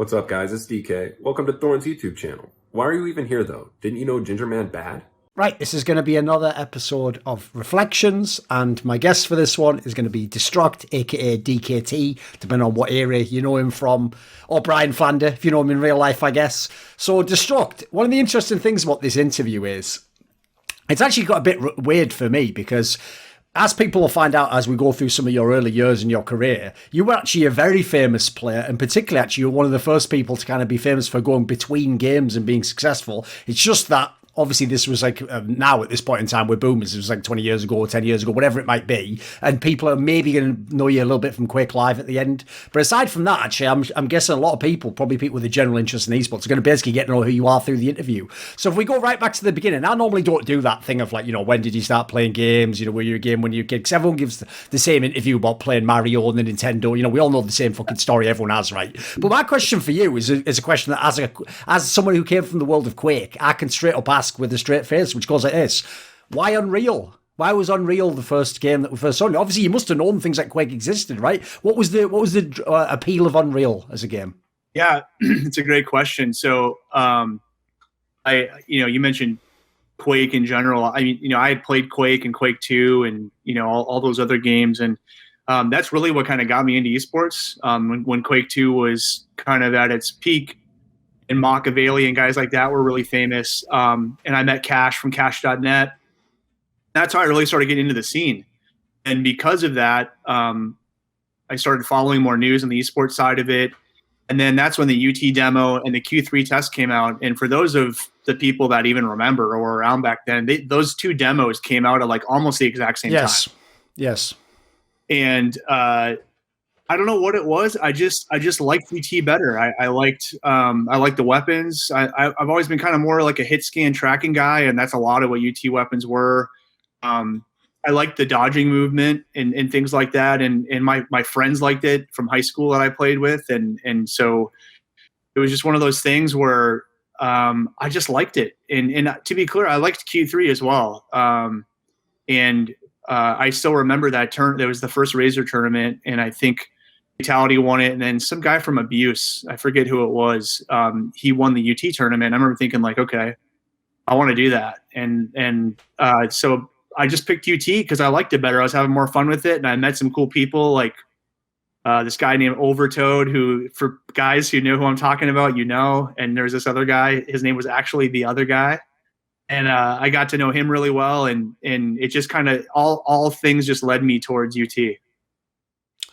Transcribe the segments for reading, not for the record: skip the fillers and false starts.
What's up, guys? It's DK. Welcome to Thorin's YouTube channel. Why are you even here, though? Didn't you know Ginger Man bad? Right, this is going to be another episode of Reflections, and my guest for this one is going to be Destrukt, aka DKT, depending on what area you know him from, or Brian Flander, if you know him in real life, I guess. So, Destrukt, one of the interesting things about this interview is, it's actually got a bit weird for me, because as people will find out as we go through some of your early years in your career, you were actually a very famous player, and particularly actually you were one of the first people to kind of be famous for going between games and being successful. It's just that obviously this was like now at this point in time we're boomers. It was like 20 years ago or 10 years ago, whatever it might be, and people are maybe going to know you a little bit from Quake Live at the end. But aside from that, actually, I'm guessing a lot of people, probably people with a general interest in esports, are going to basically get to know who you are through the interview. So if we go right back to the beginning, I normally don't do that thing of like, when did you start playing games, were you a game when you were a kid, because everyone gives the same interview about playing Mario and the Nintendo. We all know the same fucking story everyone has, right? But my question for you is a question that as someone who came from the world of Quake, I can straight up ask with a straight face, which goes like this: why Unreal? Why was Unreal the first game that we first saw? Obviously, you must have known things like Quake existed, right? What was the appeal of Unreal as a game? Yeah, it's a great question. So, you mentioned Quake in general. I mean, I had played Quake and Quake 2 and, all those other games. And that's really what kind of got me into esports. When Quake 2 was kind of at its peak, and Machiavelli and guys like that were really famous. And I met Cash from Cash.net. That's how I really started getting into the scene. And because of that, I started following more news on the esports side of it. And then that's when the UT demo and the Q3 test came out. And for those of the people that even remember or were around back then, those two demos came out at like almost the exact same time. Yes. And I don't know what it was. I just liked UT better. I liked the weapons. I've always been kind of more like a hit scan tracking guy, and that's a lot of what UT weapons were. I liked the dodging movement and things like that, and my friends liked it from high school that I played with, and so it was just one of those things where I just liked it. And to be clear, I liked Q3 as well. And I still remember that there was the first Razer tournament, and I think Vitality won it, and then some guy from Abuse, I forget who it was, he won the UT tournament. I remember thinking like, okay, I want to do that. And so I just picked UT because I liked it better. I was having more fun with it, and I met some cool people like this guy named Overtoad, who, for guys who know who I'm talking about, and there's this other guy, his name was actually The Other Guy. And I got to know him really well, and it just kind of all things just led me towards UT.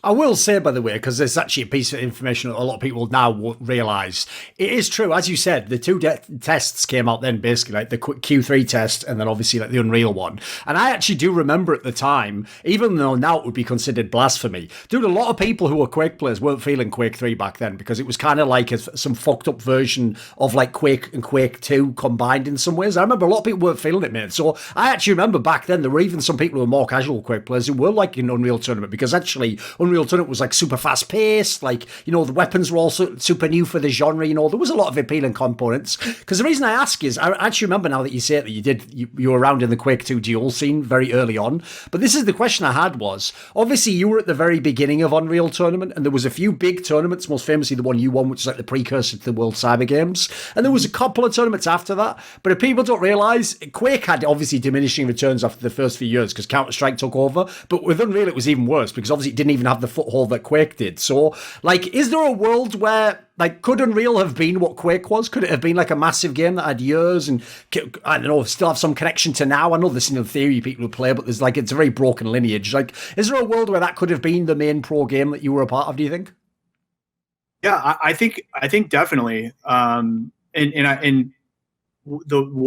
I will say, by the way, because there's actually a piece of information that a lot of people now won't realise. It is true, as you said, the two tests came out then, basically, like the Q3 test and then obviously like the Unreal one. And I actually do remember at the time, even though now it would be considered blasphemy, dude, a lot of people who were Quake players weren't feeling Quake 3 back then, because it was kind of like some fucked up version of like Quake and Quake 2 combined in some ways. I remember a lot of people weren't feeling it, man. So I actually remember back then there were even some people who were more casual Quake players who were like in Unreal Tournament, because actually Unreal Tournament was like super fast paced, like, the weapons were also super new for the genre, there was a lot of appealing components. Because the reason I ask is, I actually remember now that you say it, that you were around in the Quake 2 duel scene very early on. But this is the question I had was, obviously you were at the very beginning of Unreal Tournament, and there was a few big tournaments, most famously the one you won, which is like the precursor to the World Cyber Games. And there was a couple of tournaments after that. But if people don't realise, Quake had obviously diminishing returns after the first few years because Counter-Strike took over. But with Unreal it was even worse, because obviously it didn't even have the foothold that Quake did. So, like, is there a world where, like, could Unreal have been what Quake was? Could it have been like a massive game that had years and, I don't know, still have some connection to now? I know there's theory people who play, but there's like, it's a very broken lineage. Like, is there a world where that could have been the main pro game that you were a part of, do you think? Yeah, I think definitely. What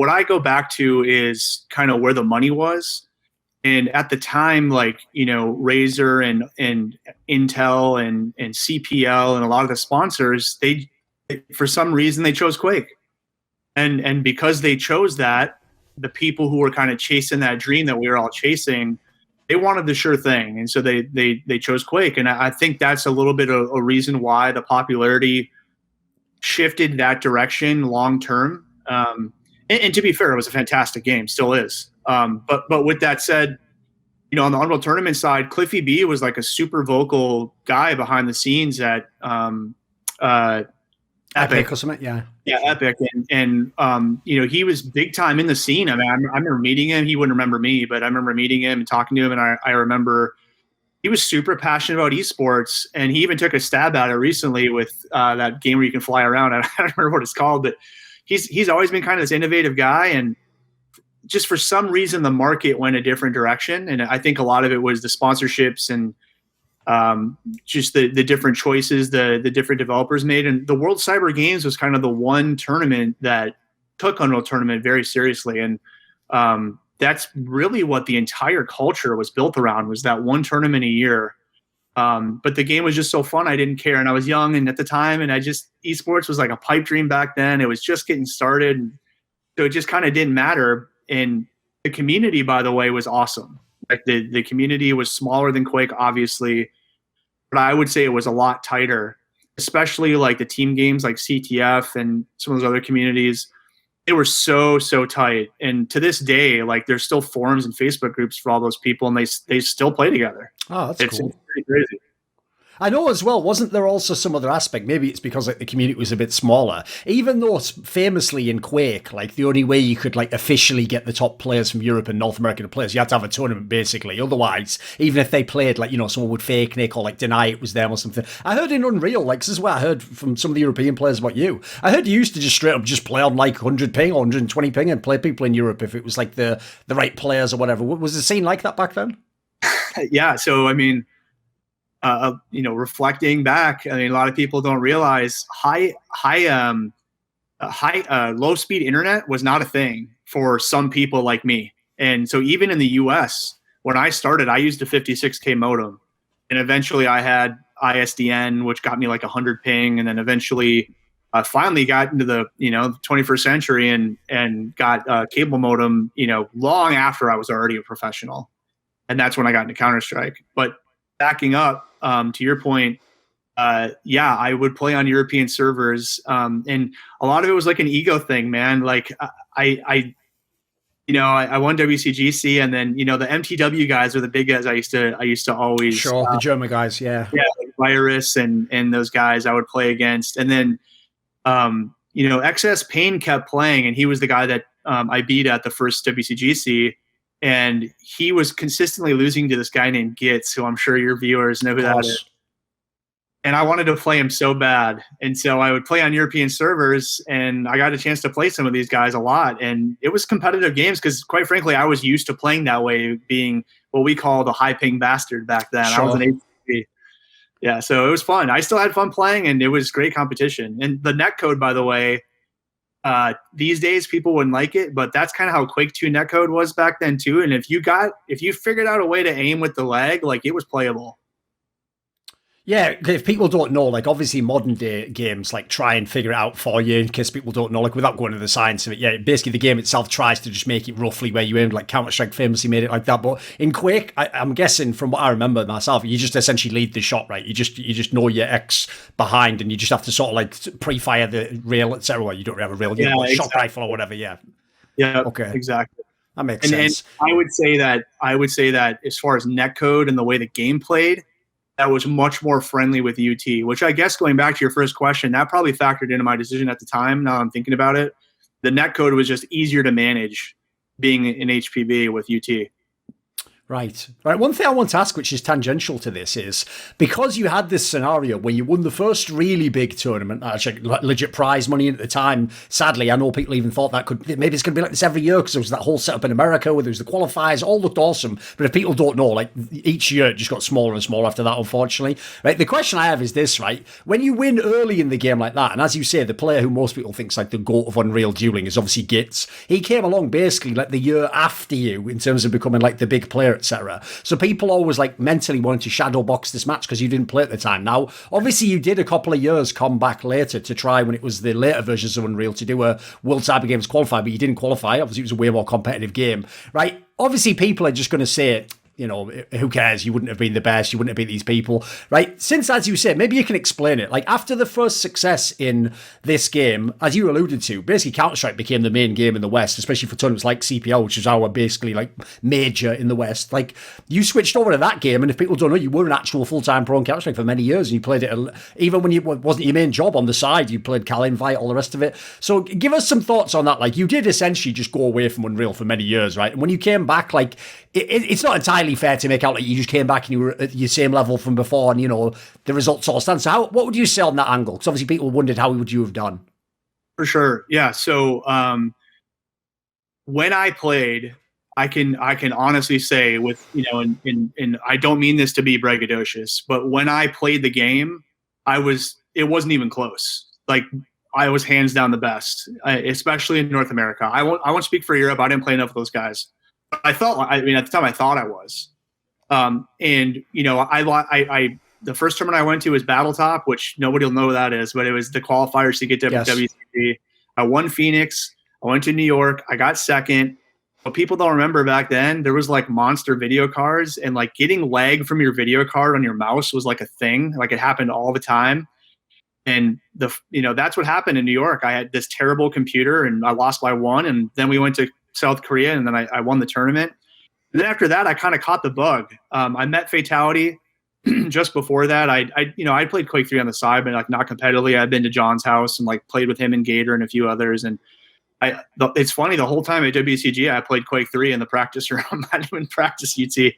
I go back to is kind of where the money was. And at the time, like, Razer and Intel and CPL and a lot of the sponsors, they for some reason they chose Quake. And because they chose that, the people who were kind of chasing that dream that we were all chasing, they wanted the sure thing. And so they chose Quake. And I think that's a little bit of a reason why the popularity shifted that direction long term. And to be fair, it was a fantastic game, still is. But with that said, on the Unreal Tournament side, Cliffy B was like a super vocal guy behind the scenes at Epic or something, yeah. Yeah, Epic, and you know, he was big time in the scene. I mean, I remember meeting him. He wouldn't remember me, but I remember meeting him and talking to him, and I remember he was super passionate about esports, and he even took a stab at it recently with that game where you can fly around. I don't remember what it's called, but he's always been kind of this innovative guy, and just for some reason the market went a different direction, and I think a lot of it was the sponsorships and just the different choices the different developers made. And the World Cyber Games was kind of the one tournament that took Unreal Tournament very seriously, and that's really what the entire culture was built around, was that one tournament a year. But the game was just so fun, I didn't care, and I was young and at the time, and esports was like a pipe dream back then. It was just getting started, so it just kind of didn't matter. And the community, by the way, was awesome. Like the community was smaller than Quake, obviously, but I would say it was a lot tighter, especially like the team games like CTF and some of those other communities. They were so tight. And to this day, like there's still forums and Facebook groups for all those people, and they still play together. Oh, that's cool. It's pretty crazy. I know as well, wasn't there also some other aspect? Maybe it's because like the community was a bit smaller. Even though famously in Quake, like the only way you could like officially get the top players from Europe and North America to play is you had to have a tournament basically. Otherwise, even if they played like, you know, someone would fake Nick or like deny it was them or something. I heard in Unreal, like this is what I heard from some of the European players about you. I heard you used to just straight up just play on like 100 ping or 120 ping and play people in Europe if it was like the right players or whatever. Was the scene like that back then? Yeah. So, I mean, you know, reflecting back, I mean, a lot of people don't realize low speed internet was not a thing for some people like me. And so even in the US, when I started, I used a 56K modem, and eventually I had ISDN, which got me like 100 ping. And then eventually finally got into the, you know, 21st century and got a cable modem, you know, long after I was already a professional. And that's when I got into Counter-Strike. But backing up, to your point, yeah, I would play on European servers, and a lot of it was like an ego thing, man. Like I won WCGC, and then you know the MTW guys are the big guys. I used to always the German guys, yeah, like Virus and those guys I would play against, and then you know XS Payne kept playing, and he was the guy that I beat at the first WCGC. And he was consistently losing to this guy named Gitz, who I'm sure your viewers know who that is. And I wanted to play him so bad. And so I would play on European servers, and I got a chance to play some of these guys a lot. And it was competitive games because, quite frankly, I was used to playing that way, being what we called a high-ping bastard back then. Sure. I was an HCP. Yeah, so it was fun. I still had fun playing, and it was great competition. And the netcode, by the way, these days people wouldn't like it, but that's kind of how Quake 2 netcode was back then too. And if you figured out a way to aim with the lag, like it was playable. Yeah, if people don't know, like obviously modern day games like try and figure it out for you in case people don't know, like without going into the science of it. Yeah, basically the game itself tries to just make it roughly where you aim, like Counter-Strike famously made it like that. But in Quake, I'm guessing from what I remember myself, you just essentially lead the shot, right? You just know your X behind, and you just have to sort of like pre-fire the rail, etc. You don't really have a rail, you have a shot rifle or whatever. Yeah. Yeah. Okay. Exactly. That makes sense. And I would say that as far as netcode and the way the game played, that was much more friendly with UT, which I guess going back to your first question, that probably factored into my decision at the time. Now I'm thinking about it. The netcode was just easier to manage being in HPB with UT. Right. One thing I want to ask, which is tangential to this, is because you had this scenario where you won the first really big tournament, actually legit prize money at the time. Sadly, I know people even thought that maybe it's going to be like this every year because there was that whole setup in America where there was the qualifiers, all looked awesome. But if people don't know, like each year it just got smaller and smaller after that, unfortunately. Right. The question I have is this, right? When you win early in the game like that, and as you say, the player who most people think is like the GOAT of Unreal dueling is obviously Gitz. He came along basically like the year after you in terms of becoming like the big player, etc. So people always like mentally wanted to shadow box this match because you didn't play at the time. Now, obviously, you did a couple of years come back later to try when it was the later versions of Unreal to do a World Cyber Games qualifier, but you didn't qualify. Obviously, it was a way more competitive game, right? Obviously, people are just going to say who cares? You wouldn't have been the best. You wouldn't have beat these people, right? Since, as you said, maybe you can explain it. Like, after the first success in this game, as you alluded to, basically Counter-Strike became the main game in the West, especially for tournaments like CPL, which is our basically like major in the West. Like, you switched over to that game, and if people don't know, you were an actual full-time pro in Counter-Strike for many years, and you played it even when it wasn't your main job on the side. You played Cal Invite, all the rest of it. So give us some thoughts on that. Like, you did essentially just go away from Unreal for many years, right? And when you came back, like, it's not entirely fair to make out like you just came back and you were at your same level from before, and the results all stand. So what would you say on that angle? Because obviously people wondered how would you have done. For sure, yeah. So when I played, I can honestly say with and I don't mean this to be braggadocious, but when I played the game, it wasn't even close. Like, I was hands down the best, especially in North America. I won't speak for Europe. I didn't play enough of those guys. At the time I thought I was. And the first tournament I went to was Battletop, which nobody will know what that is, but it was the qualifiers to get to WCGC. I won Phoenix. I went to New York. I got second. What people don't remember back then, there was like monster video cards, and like getting lag from your video card on your mouse was like a thing. Like, it happened all the time. And that's what happened in New York. I had this terrible computer and I lost by one. And then we went to South Korea, and then I won the tournament. And then after that, I kind of caught the bug. I met Fatality just before that. I played Quake 3 on the side, but like not competitively. I'd been to John's house and like played with him and Gator and a few others. And it's funny, the whole time at WCG, I played Quake 3 in the practice room. I didn't even practice UT.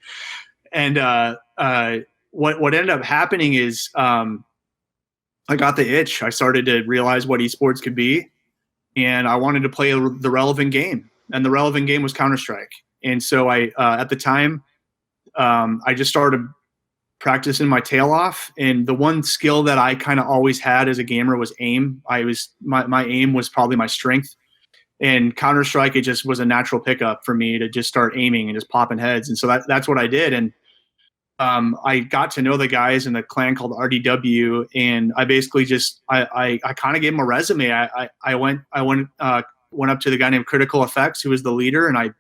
And what ended up happening is I got the itch. I started to realize what esports could be, and I wanted to play the relevant game. And the relevant game was Counter-Strike. And so at the time, I just started practicing my tail off. And the one skill that I kind of always had as a gamer was aim. My aim was probably my strength. And Counter-Strike, it just was a natural pickup for me to just start aiming and just popping heads. And so that's what I did. And I got to know the guys in a clan called RDW, and I basically just I kind of gave them a resume. I went up to the guy named Critical Effects, who was the leader, and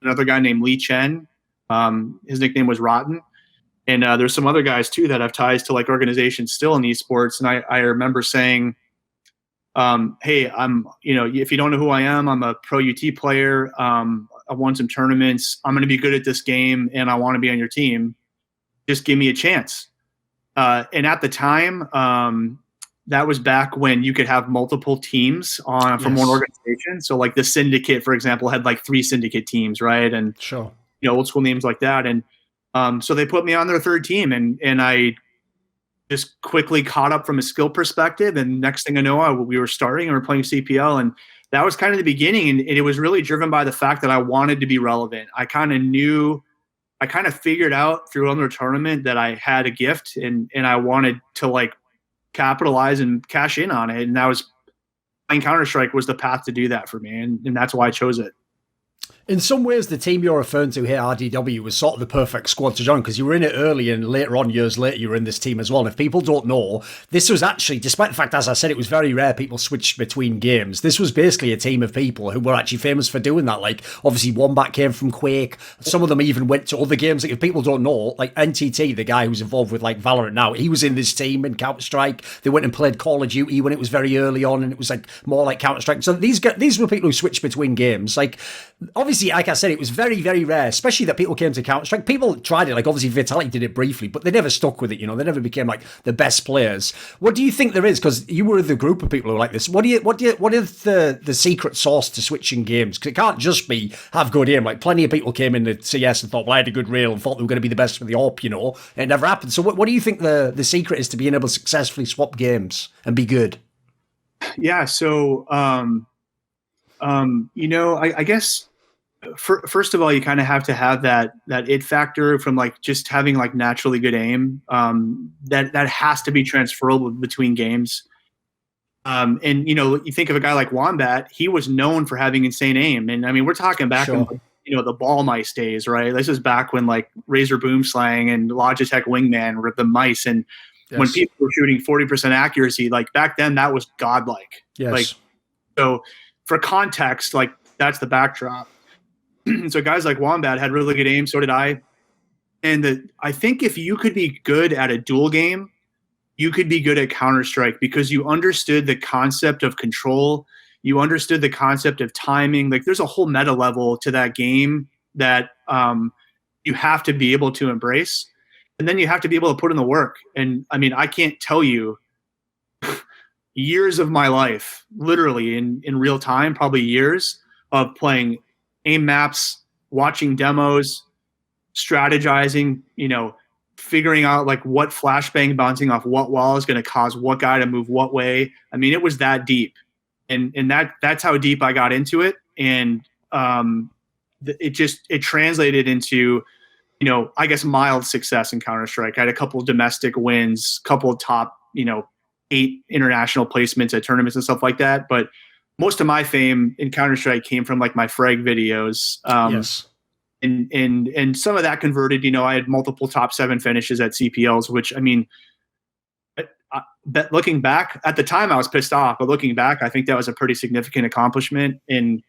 another guy named Lee Chen. His nickname was Rotten. And there's some other guys too that have ties to like organizations still in esports. And I remember saying, hey, if you don't know who I am, I'm a pro UT player. I've won some tournaments. I'm going to be good at this game, and I want to be on your team. Just give me a chance. And at the time, that was back when you could have multiple teams from one organization. So like the Syndicate, for example, had like 3 Syndicate teams, right? And sure, old school names like that. And so they put me on their third team, and I just quickly caught up from a skill perspective. And next thing I know, we were starting and we were playing CPL, and that was kind of the beginning. And it was really driven by the fact that I wanted to be relevant. I kind of figured out through another tournament that I had a gift, and I wanted to like capitalize and cash in on it. And that was playing Counter-Strike was the path to do that for me. And that's why I chose it. In some ways, the team you're referring to here, RDW, was sort of the perfect squad to join because you were in it early, and later on, years later, you were in this team as well. And if people don't know, this was actually, despite the fact, as I said, it was very rare people switched between games. This was basically a team of people who were actually famous for doing that. Like, obviously, Wombat came from Quake. Some of them even went to other games. Like, if people don't know, like NTT, the guy who's involved with like Valorant now, he was in this team in Counter-Strike. They went and played Call of Duty when it was very early on, and it was like more like Counter-Strike. So these were people who switched between games. Like, obviously, like I said, it was very, very rare, especially that people came to Counter-Strike. People tried it, like obviously Vitality did it briefly, but they never stuck with it, They never became like the best players. What do you think there is? Because you were the group of people who are like this. What is the secret sauce to switching games? Because it can't just be have good aim. Like plenty of people came in to CS and thought, well, I had a good rail and thought they were going to be the best for the AWP, and it never happened. So what do you think the secret is to being able to successfully swap games and be good? Yeah, so I guess first of all, you kind of have to have that it factor from like just having like naturally good aim. That has to be transferable between games. And you think of a guy like Wombat, he was known for having insane aim. And I mean, we're talking back in the ball mice days, right? This is back when like Razer Boomslang and Logitech Wingman were the mice, and when people were shooting 40% accuracy, like back then that was godlike. Yes. Like, so for context, like that's the backdrop. So guys like Wombat had really good aim. So did I. And I think if you could be good at a duel game, you could be good at Counter-Strike because you understood the concept of control. You understood the concept of timing. Like there's a whole meta level to that game that you have to be able to embrace. And then you have to be able to put in the work. And I mean, I can't tell you years of my life, literally in real time, probably years of playing aim maps, watching demos, strategizing, figuring out like what flashbang bouncing off what wall is going to cause what guy to move what way. I mean, it was that deep, and that's how deep I got into it. And it translated into, I guess mild success in Counter-Strike. I had a couple of domestic wins, couple of top, 8 international placements at tournaments and stuff like that. But most of my fame in Counter-Strike came from like my Frag videos. Yes. And some of that converted, I had multiple top 7 finishes at CPLs, which, I mean, looking back at the time I was pissed off, but looking back, I think that was a pretty significant accomplishment. And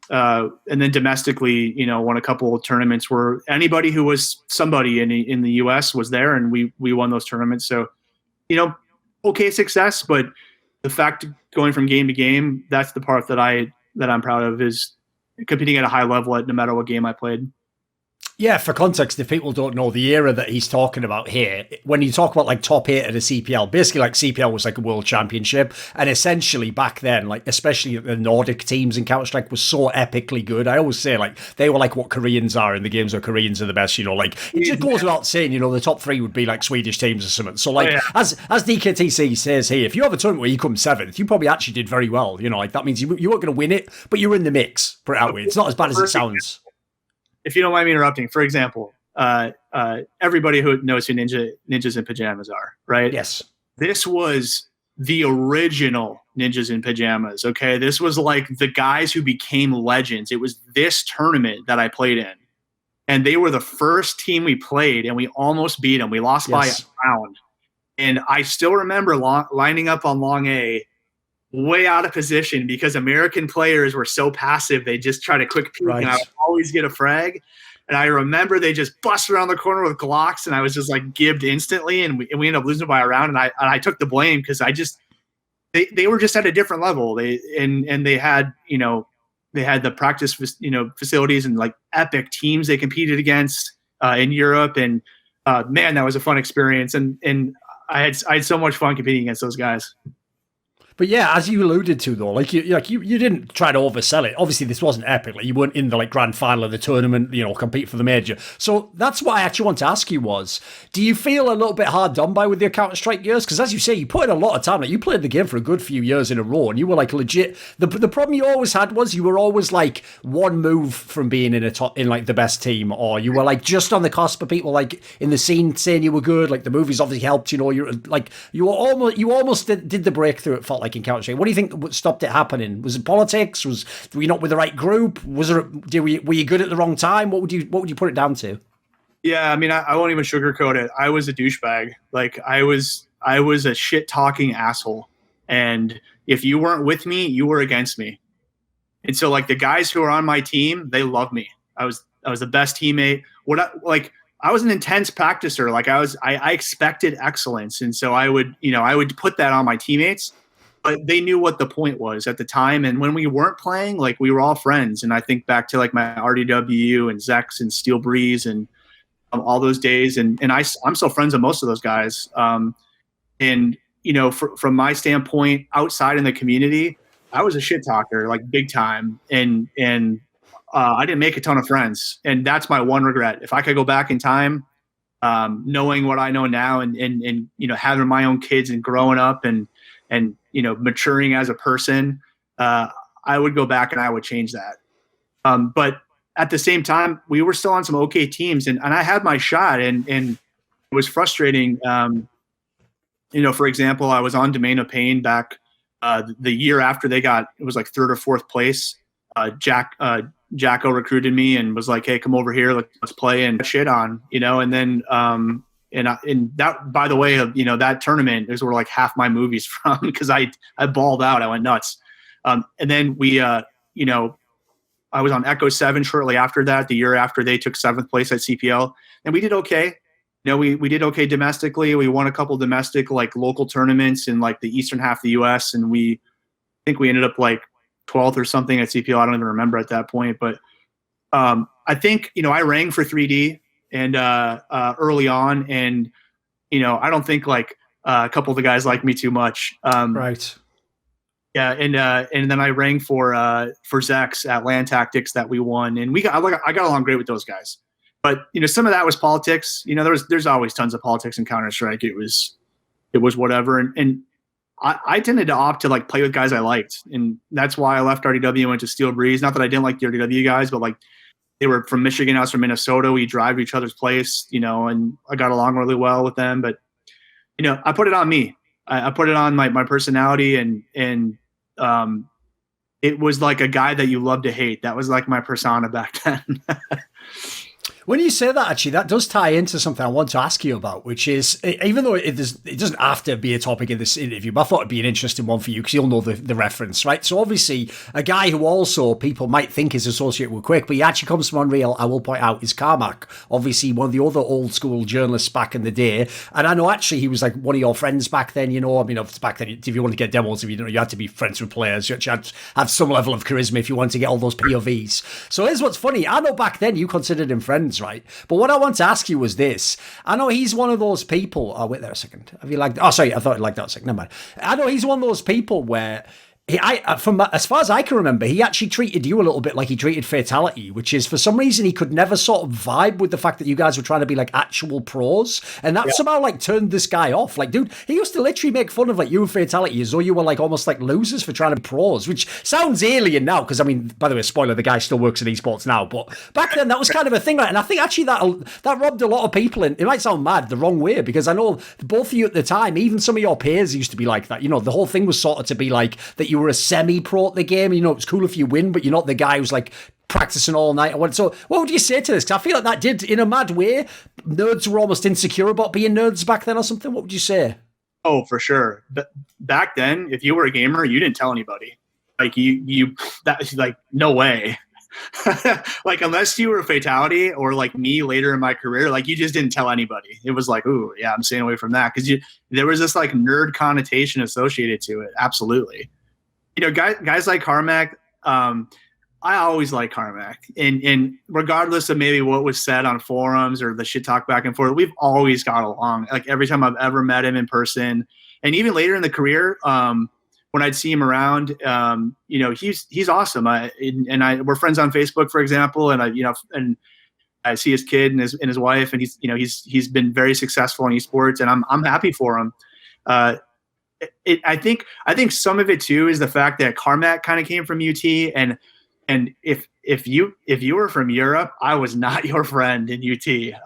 then domestically, won a couple of tournaments where anybody who was somebody in the US was there, and we won those tournaments. So, okay success, but the fact going from game to game, that's the part that I'm proud of, is competing at a high level at no matter what game I played. Yeah, for context, if people don't know the era that he's talking about here, when you talk about like top 8 at a CPL, basically like CPL was like a world championship. And essentially back then, like especially the Nordic teams in Counter-Strike was so epically good. I always say like they were like what Koreans are in the games where Koreans are the best, like it just goes without saying, the top 3 would be like Swedish teams or something. So like as DKTC says here, if you have a tournament where you come 7th, you probably actually did very well. Like that means you weren't going to win it, but you were in the mix. Put it that way. It's not as bad as it sounds. If you don't mind me interrupting, for example, everybody who knows who Ninjas in Pajamas are, right? Yes. This was the original Ninjas in Pajamas, okay? This was like the guys who became legends. It was this tournament that I played in. And they were the first team we played, and we almost beat them. We lost by a round. And I still remember lining up on long A, way out of position because American players were so passive. They just try to quick peek, and I would always get a frag. And I remember they just bust around the corner with Glocks, and I was just like gibbed instantly, and we ended up losing by a round. And I took the blame because they were just at a different level. They had they had the practice facilities and like epic teams they competed against in Europe, and man, that was a fun experience. And I had so much fun competing against those guys. But yeah, as you alluded to though, like you didn't try to oversell it. Obviously, this wasn't epic. Like you weren't in the like grand final of the tournament, compete for the major. So that's what I actually want to ask you was, do you feel a little bit hard done by with your Counter-Strike years? Because as you say, you put in a lot of time. Like you played the game for a good few years in a row, and you were like legit. The problem you always had was you were always like one move from being in like the best team, or you were like just on the cusp of people like in the scene saying you were good. Like the movies obviously helped. You almost did the breakthrough. It felt like in Counter-Strike. What do you think stopped it happening? Was it politics? Were you not with the right group? Were you good at the wrong time? What would you put it down to? Yeah, I mean, I won't even sugarcoat it. I was a douchebag. Like I was a shit talking asshole. And if you weren't with me, you were against me. And so like the guys who are on my team, they love me. I was the best teammate. I was an intense practicer. Like I expected excellence. And so I would put that on my teammates, but they knew what the point was at the time. And when we weren't playing, like we were all friends. And I think back to like my RDW and Zex and Steel Breeze and all those days. And I'm still friends with most of those guys. And from my standpoint, outside in the community, I was a shit talker, like big time. And I didn't make a ton of friends. And that's my one regret. If I could go back in time, knowing what I know now and having my own kids and growing up and maturing as a person, I would go back and I would change that. But at the same time, we were still on some okay teams, and I had my shot, and it was frustrating. For example, I was on Domain of Pain back the year after it was like 3rd or 4th place. Jacko recruited me and was like, "Hey, come over here, let's play," and shit on, and then and that, by the way, that tournament is where like half my movies from, because I balled out, I went nuts, and then we I was on Echo 7 shortly after that, the year after they took 7th place at CPL, and we did okay. We did okay domestically. We won a couple domestic like local tournaments in like the eastern half of the U.S. and I think we ended up like 12th or something at CPL. I don't even remember at that point, but I think I rang for 3D and early on, and I don't think like a couple of the guys liked me too much. Right. Yeah, and then I rang for Zex at Land Tactics that we won, and I got along great with those guys. But some of that was politics. There's always tons of politics in Counter-Strike. It was whatever, and I tended to opt to like play with guys I liked, and that's why I left RDW and went to Steel Breeze. Not that I didn't like the RDW guys, but like they were from Michigan, I was from Minnesota. We drive to each other's place, and I got along really well with them. But I put it on me. I put it on my personality, and it was like a guy that you love to hate. That was like my persona back then. When you say that, actually, that does tie into something I want to ask you about, which is, even though it doesn't have to be a topic in this interview, but I thought it'd be an interesting one for you because you'll know the reference, right? So obviously, a guy who also people might think is associated with Quake, but he actually comes from Unreal, I will point out, is Carmac. Obviously, one of the other old school journalists back in the day. And I know actually he was like one of your friends back then, back then, if you want to get demos, you had to be friends with players. You had to have some level of charisma if you wanted to get all those POVs. So here's what's funny. I know back then you considered him friends, right? But what I want to ask you was this. I know he's one of those people. Oh, wait there a second. Have you liked? Oh, sorry. I thought you liked that a second. Never mind. I know he's one of those people where from as far as I can remember, he actually treated you a little bit like he treated Fatality, which is for some reason he could never sort of vibe with the fact that you guys were trying to be like actual pros, and that somehow like turned this guy off. Like, dude, he used to literally make fun of like you and Fatality as though you were like almost like losers for trying to be pros, which sounds alien now because I mean, by the way, spoiler, the guy still works in esports now, but back then that was kind of a thing, right? And I think actually that robbed a lot of people, and it might sound mad the wrong way because I know both of you at the time, even some of your peers used to be like that. The whole thing was sort of to be like that you were a semi-pro at the game. It's cool if you win, but you're not the guy who's like practicing all night. So what would you say to this? Because I feel like that did, in a mad way, nerds were almost insecure about being nerds back then or something. What would you say? Oh, for sure. But back then, if you were a gamer, you didn't tell anybody. Like that's like, no way. Like, unless you were a Fatality or like me later in my career, like you just didn't tell anybody. It was like, ooh, yeah, I'm staying away from that. Because there was this like nerd connotation associated to it. Absolutely. Guys like Carmac, I always like Carmac. And regardless of maybe what was said on forums or the shit talk back and forth, we've always got along. Like every time I've ever met him in person. And even later in the career, when I'd see him around, he's awesome. We're friends on Facebook, for example, and I see his kid and his wife, and he's been very successful in esports, and I'm happy for him. I think some of it too is the fact that Carmac kind of came from UT, and if you were from Europe, I was not your friend in UT.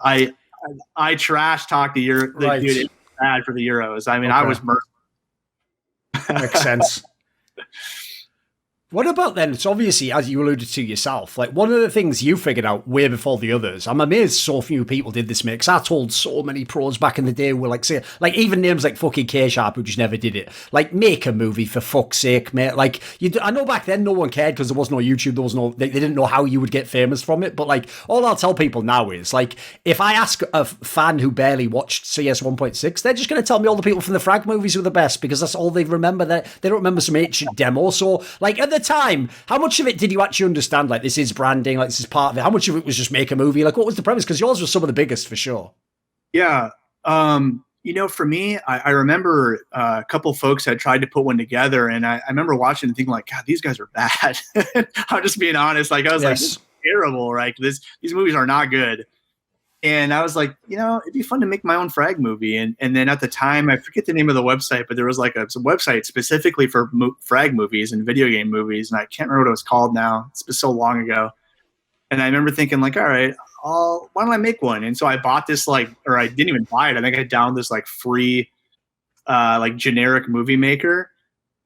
I trash talked the dude bad for the Euros. I mean, okay. I was murdered. Makes sense. What about then? It's obviously, as you alluded to yourself, like one of the things you figured out way before the others. I'm amazed so few people did this, mate. Because I told so many pros back in the day who were like, say, like even names like fucking K-Sharp who just never did it. Like, make a movie for fuck's sake, mate. Like, I know back then no one cared because there was no YouTube. There was no, they didn't know how you would get famous from it. But like, all I'll tell people now is like, if I ask a fan who barely watched CS 1.6, they're just going to tell me all the people from the Frag movies were the best because that's all they remember. They don't remember some ancient demo. So like at the time, how much of it did you actually understand? Like, this is branding, like this is part of it. How much of it was just make a movie? Like, what was the premise? Because yours was some of the biggest for sure. Yeah. For me, I remember a couple folks had tried to put one together, and I remember watching and thinking like, God, these guys are bad. I'm just being honest. Like, I was like, this is terrible, right? These movies are not good. And I was like, it'd be fun to make my own Frag movie. And then at the time, I forget the name of the website, but there was like a website specifically for Frag movies and video game movies. And I can't remember what it was called now. It's been so long ago. And I remember thinking like, all right, why don't I make one? And so I bought this I didn't even buy it. I think I downloaded this like free, like generic movie maker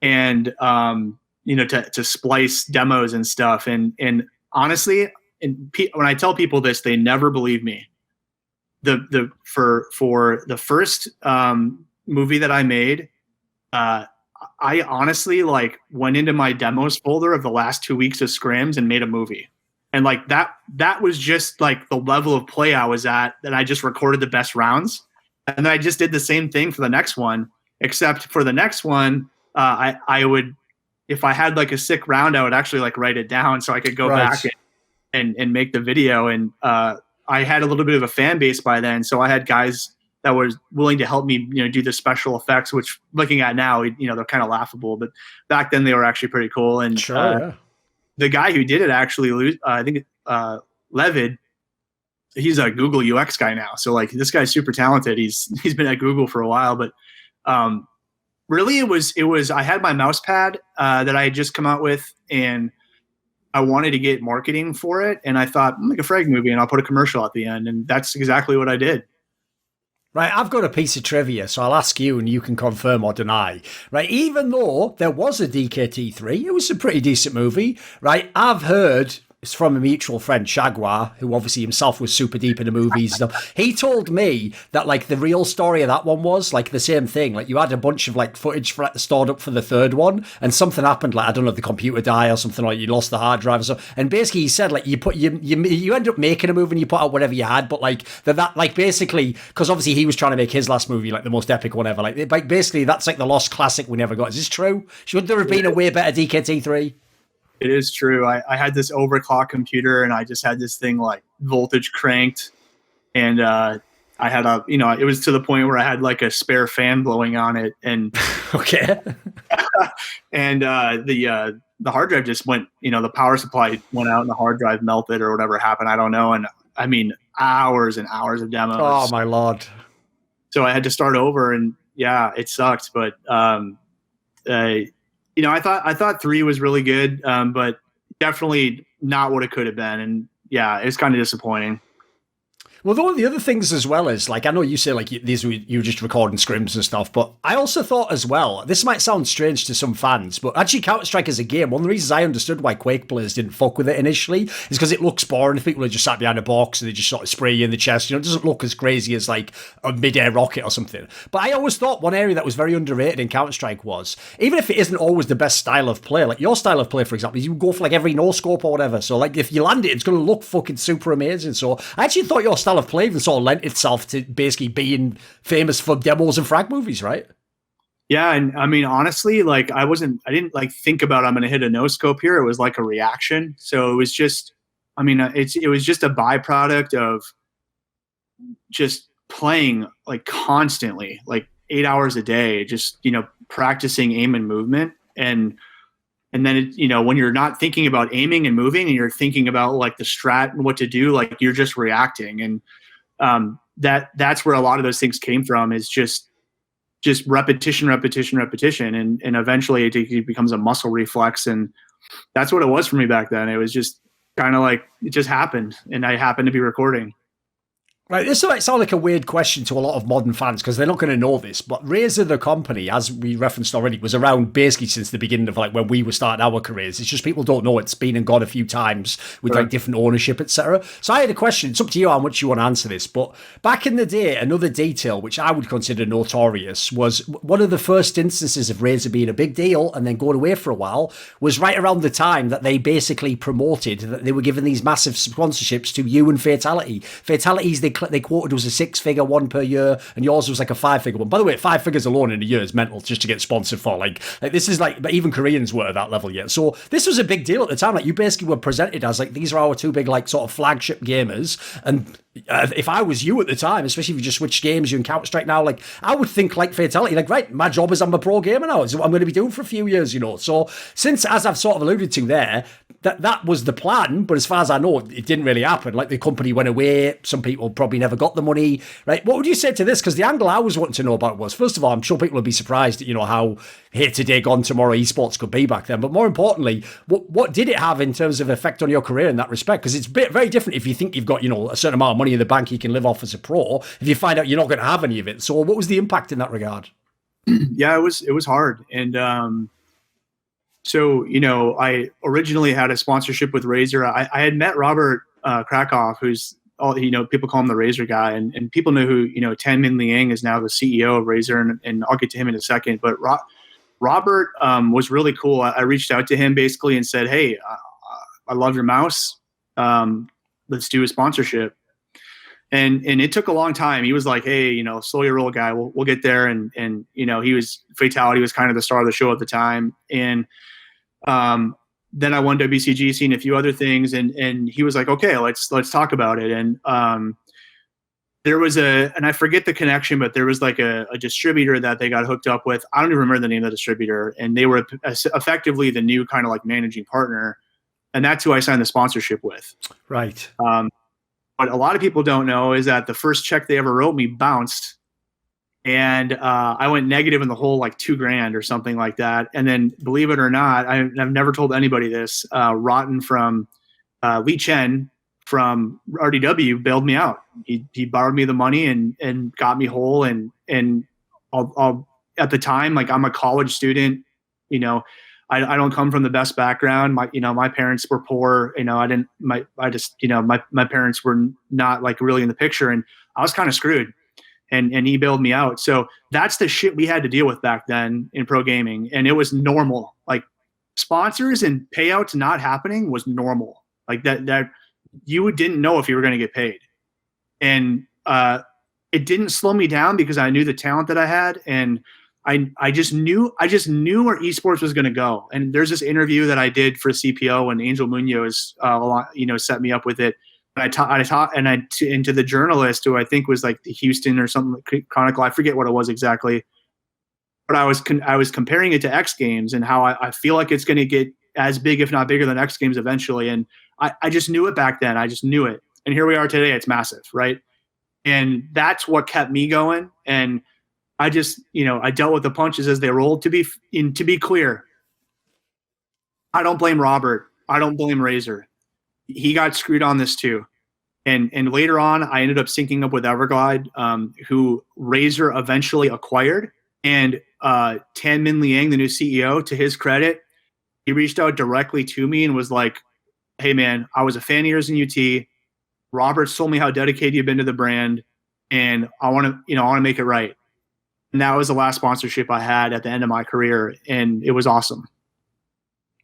and, to splice demos and stuff. And honestly, when I tell people this, they never believe me. For the first movie that I made, I honestly like went into my demos folder of the last 2 weeks of scrims and made a movie. And like that was just like the level of play I was at, that I just recorded the best rounds. And then I just did the same thing for the next one, except for the next one, I would, if I had like a sick round, I would actually like write it down so I could go back and make the video. And I had a little bit of a fan base by then, so I had guys that were willing to help me, do the special effects, which looking at now, they're kind of laughable, but back then they were actually pretty cool. And the guy who did it actually, I think Levid, he's a Google UX guy now. So like this guy's super talented. He's been at Google for a while, but really it was I had my mouse pad that I had just come out with, and I wanted to get marketing for it. And I thought, I'll make a Frag movie and I'll put a commercial at the end. And that's exactly what I did. Right, I've got a piece of trivia, so I'll ask you and you can confirm or deny. Right, even though there was a DKT3, it was a pretty decent movie, right? I've heard, it's from a mutual friend, Jaguar, who obviously himself was super deep in the movies and stuff. He told me that like the real story of that one was like the same thing. Like you had a bunch of like footage stored up for the third one, and something happened, like I don't know, the computer died or something, like you lost the hard drive or so. And basically he said like you end up making a movie and you put out whatever you had, but like that like basically, because obviously he was trying to make his last movie like the most epic one ever. Like basically that's like the lost classic we never got. Is this true? Should there have been a way better DKT3? It is true. I had this overclock computer, and I just had this thing like voltage cranked, and I had it was to the point where I had like a spare fan blowing on it, and okay, and the hard drive just went. The power supply went out, and the hard drive melted or whatever happened. I don't know. And I mean, hours and hours of demos. Oh my Lord! So I had to start over, and yeah, it sucked, but I thought 3 was really good, but definitely not what it could have been. And yeah, it's kind of disappointing. Well, one of the other things as well is, like, I know you say, like, you were just recording scrims and stuff, but I also thought as well, this might sound strange to some fans, but actually Counter-Strike as a game, one of the reasons I understood why Quake players didn't fuck with it initially is because it looks boring. If people are just sat behind a box and they just sort of spray you in the chest, it doesn't look as crazy as, like, a mid-air rocket or something. But I always thought one area that was very underrated in Counter-Strike was, even if it isn't always the best style of play, like, your style of play, for example, you go for, like, every no-scope or whatever, so, like, if you land it, it's going to look fucking super amazing. So I actually thought your style of play even sort of lent itself to basically being famous for demos and Frag movies, right? Yeah, and I mean, honestly, like I didn't like think about I'm going to hit a no scope here. It was like a reaction. So it was just, I mean, it was just a byproduct of just playing like constantly, like 8 hours a day, just practicing aim and movement, and then when you're not thinking about aiming and moving, and you're thinking about like the strat and what to do, like you're just reacting. And that's where a lot of those things came from, is just repetition, and eventually it becomes a muscle reflex. And that's what it was for me back then. It was just kind of like it just happened, and I happened to be recording. Right, this might sound like a weird question to a lot of modern fans because they're not going to know this, but Razer, the company, as we referenced already, was around basically since the beginning of like when we were starting our careers. It's just people don't know it's been and gone a few times with like different ownership, etc. So I had a question. It's up to you how much you want to answer this, but back in the day, another detail which I would consider notorious was one of the first instances of Razer being a big deal and then going away for a while was right around the time that they basically promoted that they were giving these massive sponsorships to you and Fatality. Fatalities, they quoted was a 6-figure one per year, and yours was like a 5-figure one. By the way, 5 figures alone in a year is mental just to get sponsored for. Like this is like, but even Koreans were at that level yet. So this was a big deal at the time. Like you basically were presented as like, these are our two big like sort of flagship gamers. And if I was you at the time, especially if you just switched games, you're in Counter-Strike now, like I would think like Fatality, like, right, my job is I'm a pro gamer now. It's what I'm going to be doing for a few years, So since, as I've sort of alluded to there, that was the plan, but as far as I know, it didn't really happen. Like the company went away. Some people probably never got the money, right? What would you say to this? Because the angle I was wanting to know about was, first of all, I'm sure people would be surprised at, how here today, gone tomorrow esports could be back then. But more importantly, what did it have in terms of effect on your career in that respect? Because it's very different if you think you've got, a certain amount of money in the bank you can live off as a pro, if you find out you're not going to have any of it. So what was the impact in that regard? Yeah, it was hard. And, so, I originally had a sponsorship with Razer. I had met Robert Krakow, who's people call him the Razer guy, and people know who, Tan-Min Liang is now the CEO of Razer, and I'll get to him in a second. But Robert was really cool. I reached out to him basically and said, hey, I love your mouse. let's do a sponsorship. And it took a long time. He was like, hey, you know, slow your roll, guy. We'll get there. And you know, Fatality was kind of the star of the show at the time. And then I won WCGC and a few other things. And he was like, okay, let's talk about it. And there was and I forget the connection, but there was like a distributor that they got hooked up with. I don't even remember the name of the distributor. And they were effectively the new kind of like managing partner. And that's who I signed the sponsorship with. Right. What a lot of people don't know is that the first check they ever wrote me bounced, and I went negative in the whole like $2,000 or something like that. And then, believe it or not, I've never told anybody this. Rotten from Lee Chen from RDW bailed me out. He borrowed me the money and got me whole. And I'll at the time, like, I'm a college student, you know. I don't come from the best background. My parents were poor. You know, my parents were not like really in the picture, and I was kind of screwed. And he bailed me out. So that's the shit we had to deal with back then in pro gaming, and it was normal. Like, sponsors and payouts not happening was normal. Like that you didn't know if you were going to get paid, and it didn't slow me down because I knew the talent that I had, and I just knew where esports was going to go. And there's this interview that I did for CPO, and Angel Munoz, set me up with it. And I taught, and to the journalist, who I think was like the Houston or something Chronicle. I forget what it was exactly, but I was comparing it to X Games and how I feel like it's going to get as big, if not bigger, than X Games eventually. And I just knew it back then. I just knew it. And here we are today. It's massive, right? And that's what kept me going. And I just, I dealt with the punches as they rolled. To be clear, I don't blame Robert. I don't blame Razer. He got screwed on this too. And later on, I ended up syncing up with Everglide, who Razer eventually acquired. And Tan Min Liang, the new CEO, to his credit, he reached out directly to me and was like, hey man, I was a fan of yours in UT. Robert's told me how dedicated you've been to the brand, and I want to make it right. And that was the last sponsorship I had at the end of my career, and it was awesome.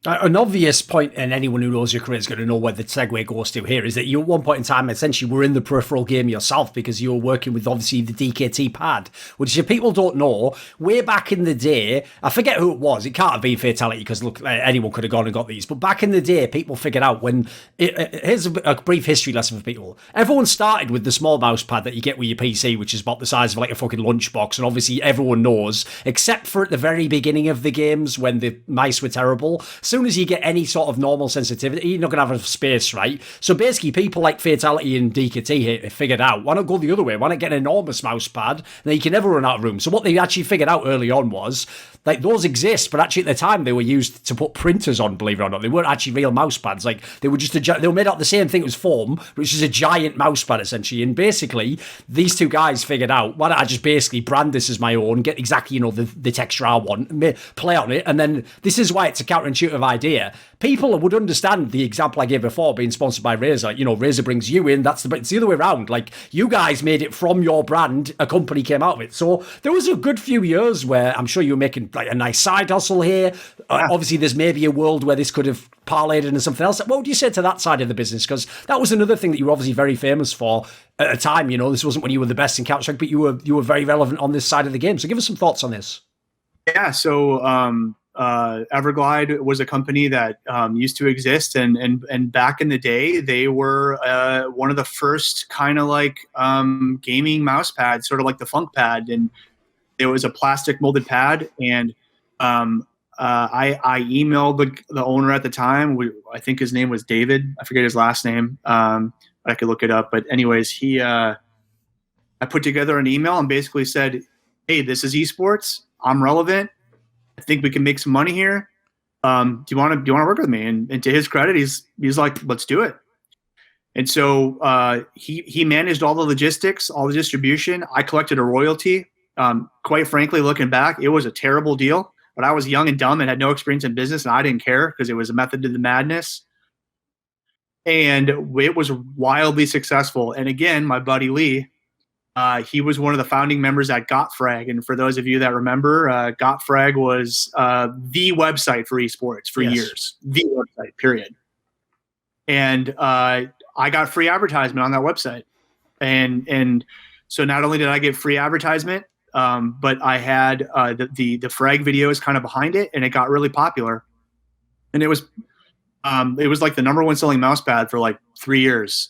An obvious point, and anyone who knows your career is going to know where the segue goes to here, is that you at one point in time essentially were in the peripheral game yourself because you were working with obviously the DKT pad, which if people don't know, way back in the day, I forget who it was, it can't have been Fatality because look, anyone could have gone and got these, but back in the day, people figured out here's a brief history lesson for people. Everyone started with the small mouse pad that you get with your PC, which is about the size of like a fucking lunchbox, and obviously everyone knows, except for at the very beginning of the games when the mice were terrible. As soon as you get any sort of normal sensitivity, you're not going to have enough space, right? So basically, people like Fatality and DKT here figured out, why not go the other way? Why not get an enormous mouse pad? And then you can never run out of room. So what they actually figured out early on was, like, those exist, but actually at the time they were used to put printers on, believe it or not. They weren't actually real mouse pads. Like, they were just they were made out of the same thing as foam, which is a giant mouse pad essentially. And basically, these two guys figured out, why don't I just basically brand this as my own, get exactly, the texture I want, play on it, and then this is why it's a counterintuitive idea. People would understand the example I gave before, being sponsored by Razer. Razer brings you in, it's the other way around. Like, you guys made it from your brand, a company came out of it. So there was a good few years where I'm sure you were making like a nice side hustle here. Obviously, there's maybe a world where this could have parlayed into something else. What would you say to that side of the business? Because that was another thing that you were obviously very famous for at a time. This wasn't when you were the best in Counter-Strike, but you were very relevant on this side of the game. So give us some thoughts on this. Yeah, so Everglide was a company that used to exist, and back in the day, they were one of the first kind of like gaming mouse pads, sort of like the Funk Pad, and it was a plastic molded pad. And I emailed the owner at the time. I think his name was David. I forget his last name. I could look it up, but anyways, I put together an email and basically said, "Hey, this is esports. I'm relevant. I think we can make some money here. Do you want to work with me?" And to his credit, he's like, "Let's do it." And so he managed all the logistics, all the distribution. I collected a royalty. Quite frankly, looking back, it was a terrible deal. But I was young and dumb and had no experience in business, and I didn't care because it was a method to the madness. And it was wildly successful. And again, my buddy Lee, he was one of the founding members at Frag. And for those of you that remember, Frag was the website for esports for years. The website, period. and I got free advertisement on that website, and so not only did I get free advertisement, but I had the Frag videos kind of behind it, and it got really popular, and it was like the number one selling mouse pad for like 3 years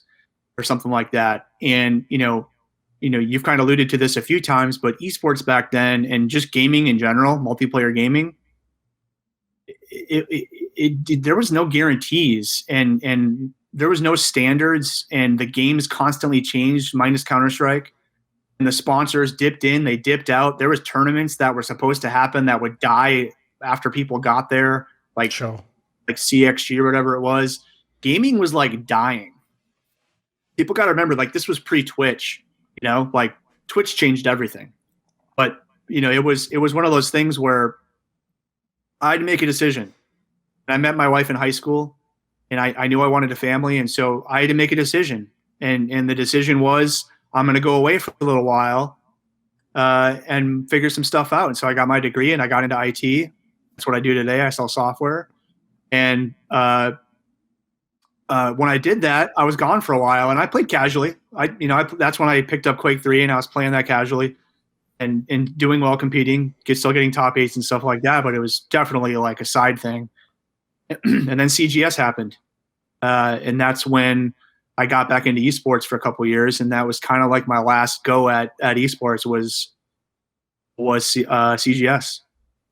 or something like that. And you've kind of alluded to this a few times, but esports back then and just gaming in general, multiplayer gaming, there was no guarantees and there was no standards, and the games constantly changed, minus Counter-Strike. And the sponsors dipped in, they dipped out. There was tournaments that were supposed to happen that would die after people got there, like CXG or whatever it was. Gaming was like dying. People got to remember, like, this was pre-Twitch, like Twitch changed everything. But, it was one of those things where I had to make a decision. And I met my wife in high school, and I knew I wanted a family, and so I had to make a decision. And the decision was, I'm going to go away for a little while and figure some stuff out. And so I got my degree and I got into IT. That's what I do today. I sell software. And when I did that, I was gone for a while, and I played casually. That's when I picked up Quake 3, and I was playing that casually and doing well, competing, still getting top 8s and stuff like that. But it was definitely like a side thing. And then CGS happened. And that's when I got back into esports for a couple of years, and that was kind of like my last go at esports was CGS.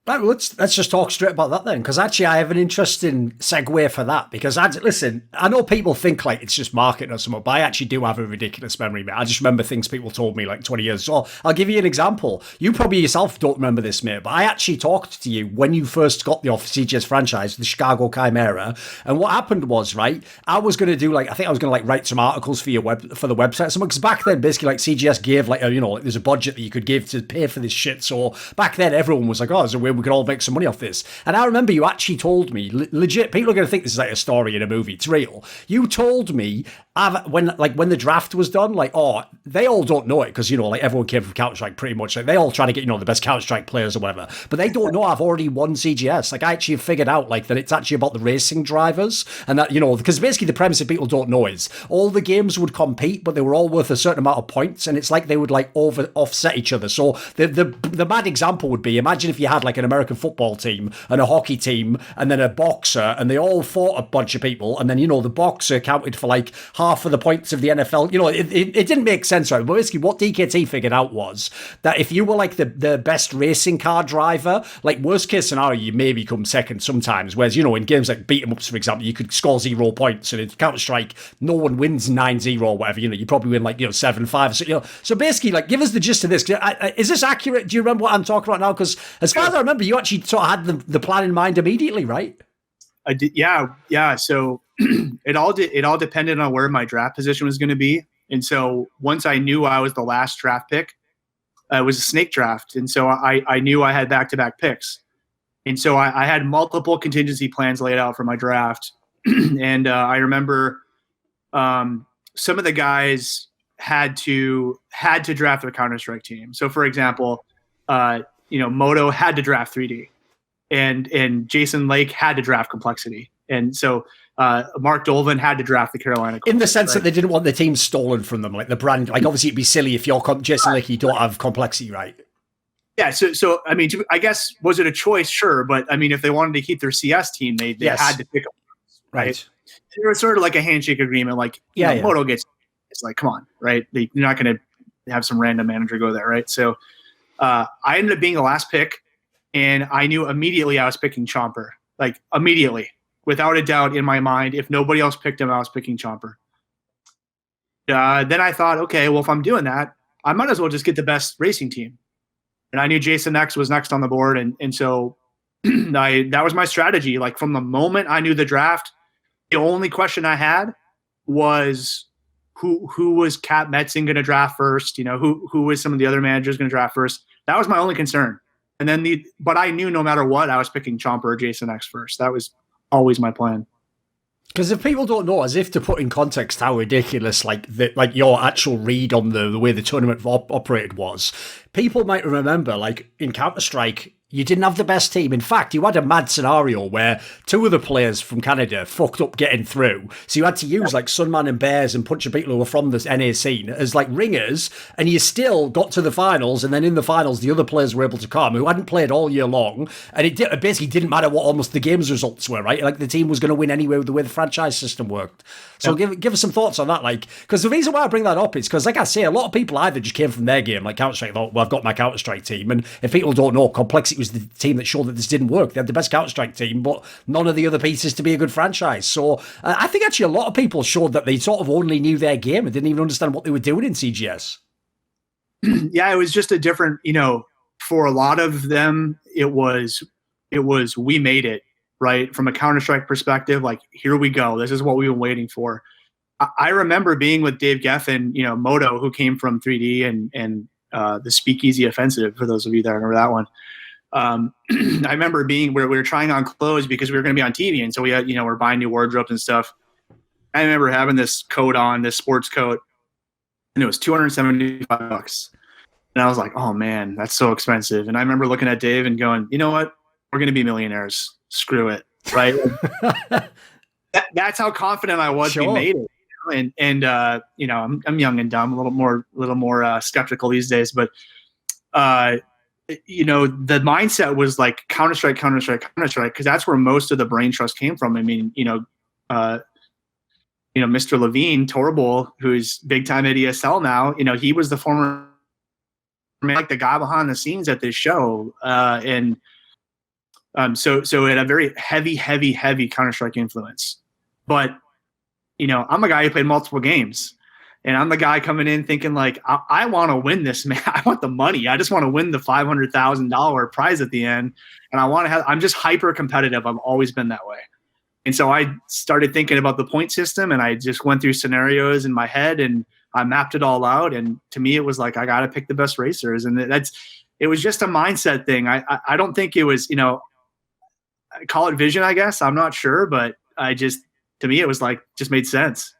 Right, well, let's just talk straight about that then, because actually I have an interesting segue for that. Because listen, I know people think like it's just marketing or something, but I actually do have a ridiculous memory, mate. I just remember things people told me like 20 years. So I'll give you an example. You probably yourself don't remember this, mate, but I actually talked to you when you first got the CGS franchise, the Chicago Chimera, and what happened was, right, I was going to do I think I was going to write some articles for the website, because back then basically like CGS gave there's a budget that you could give to pay for this shit. So back then everyone was like, oh, there's a way we could all make some money off this. And I remember you actually told me, legit, people are going to think this is like a story in a movie. It's real. You told me when the draft was done, they all don't know it because, everyone came from Counter-Strike pretty much. Like, they all try to get, the best Counter-Strike players or whatever. But they don't know I've already won CGS. Like, I actually figured out that it's actually about the racing drivers, and that, because basically the premise that people don't know is all the games would compete, but they were all worth a certain amount of points, and it's like they would offset each other. So the bad example would be, imagine if you had an American football team and a hockey team and then a boxer, and they all fought a bunch of people, and then the boxer counted for half of the points of the NFL. It didn't make sense, right? But basically what DKT figured out was that if you were the best racing car driver, worst case scenario, you maybe come second sometimes, whereas in games like beat 'em ups, for example, you could score 0 points, and in Counter-Strike no one wins 9-0 or whatever. You probably win 7-5. So basically, give us the gist of this. Is this accurate? Do you remember what I'm talking about now? Because as far as I remember, you actually sort of had the plan in mind immediately, right? I did, yeah. So it all depended on where my draft position was going to be, and so once I knew I was the last draft pick, it was a snake draft, and so I knew I had back-to-back picks, and so I had multiple contingency plans laid out for my draft, and I remember some of the guys had to draft their Counter-Strike team. So, for example, Moto had to draft 3D. And Jason Lake had to draft Complexity. And so Mark Dolvin had to draft the Carolina Colts, in the sense that they didn't want the team stolen from them, the brand. Obviously, it'd be silly if you're Jason Lake, you don't have Complexity, right? Yeah, so I mean, I guess, was it a choice? Sure. But, I mean, if they wanted to keep their CS team, they had to pick them, right? It was sort of like a handshake agreement. Moto gets – it's come on, right? You're not going to have some random manager go there, right? So I ended up being the last pick. And I knew immediately I was picking Chomper, immediately, without a doubt in my mind. If nobody else picked him, I was picking Chomper. Then I thought, okay, well, if I'm doing that, I might as well just get the best racing team. And I knew Jason X was next on the board. And so that was my strategy. From the moment I knew the draft, the only question I had was who was Cap Metzing going to draft first? Who was some of the other managers going to draft first? That was my only concern. And then but I knew no matter what, I was picking Chomper or Jason X first. That was always my plan. Because if people don't know, as if to put in context how ridiculous your actual read on the way the tournament operated was, people might remember in Counter-Strike, You didn't have the best team. In fact, you had a mad scenario where two of the players from Canada fucked up getting through. So you had to use like Sunman and Bears and a bunch of people who were from the NA scene as like ringers, and you still got to the finals. And then in the finals, the other players were able to come who hadn't played all year long. And it basically didn't matter what almost the game's results were, right? Like the team was going to win anyway with the way the franchise system worked. So give us some thoughts on that. Like, because the reason why I bring that up is because, like I say, a lot of people either just came from their game, like Counter-Strike, thought, well, I've got my Counter-Strike team. And if people don't know, Complexity was the team that showed that this didn't work. They had the best Counter-Strike team, but none of the other pieces to be a good franchise. So I think actually a lot of people showed that they sort of only knew their game and didn't even understand what they were doing in CGS. Yeah, it was just a different, for a lot of them, it was we made it, right? From a Counter-Strike perspective, like, here we go. This is what we've been waiting for. I remember being with Dave Geffen, Moto, who came from 3D and the Speakeasy Offensive, for those of you that remember that one. I remember being where we were trying on clothes because we were going to be on TV. And so we had, we're buying new wardrobes and stuff. I remember having this coat on, this sports coat, and it was $275. And I was like, oh man, that's so expensive. And I remember looking at Dave and going, you know what? We're going to be millionaires. Screw it. Right. That's how confident I was. We made it. And I'm young and dumb, a little more skeptical these days, but, the mindset was like Counter-Strike, because that's where most of the brain trust came from. I mean, Mr. Levine, Torbull, who's big time at ESL now, he was the former, like the guy behind the scenes at this show. So it had a very heavy Counter-Strike influence. But, I'm a guy who played multiple games. And I'm the guy coming in thinking like, I want to win this, man. I want the money. I just want to win the $500,000 prize at the end. And I'm just hyper competitive. I've always been that way. And so I started thinking about the point system, and I just went through scenarios in my head and I mapped it all out. And to me, it was like, I got to pick the best racers. And it was just a mindset thing. I don't think it was, call it vision, I guess. I'm not sure, but to me, it was like, just made sense.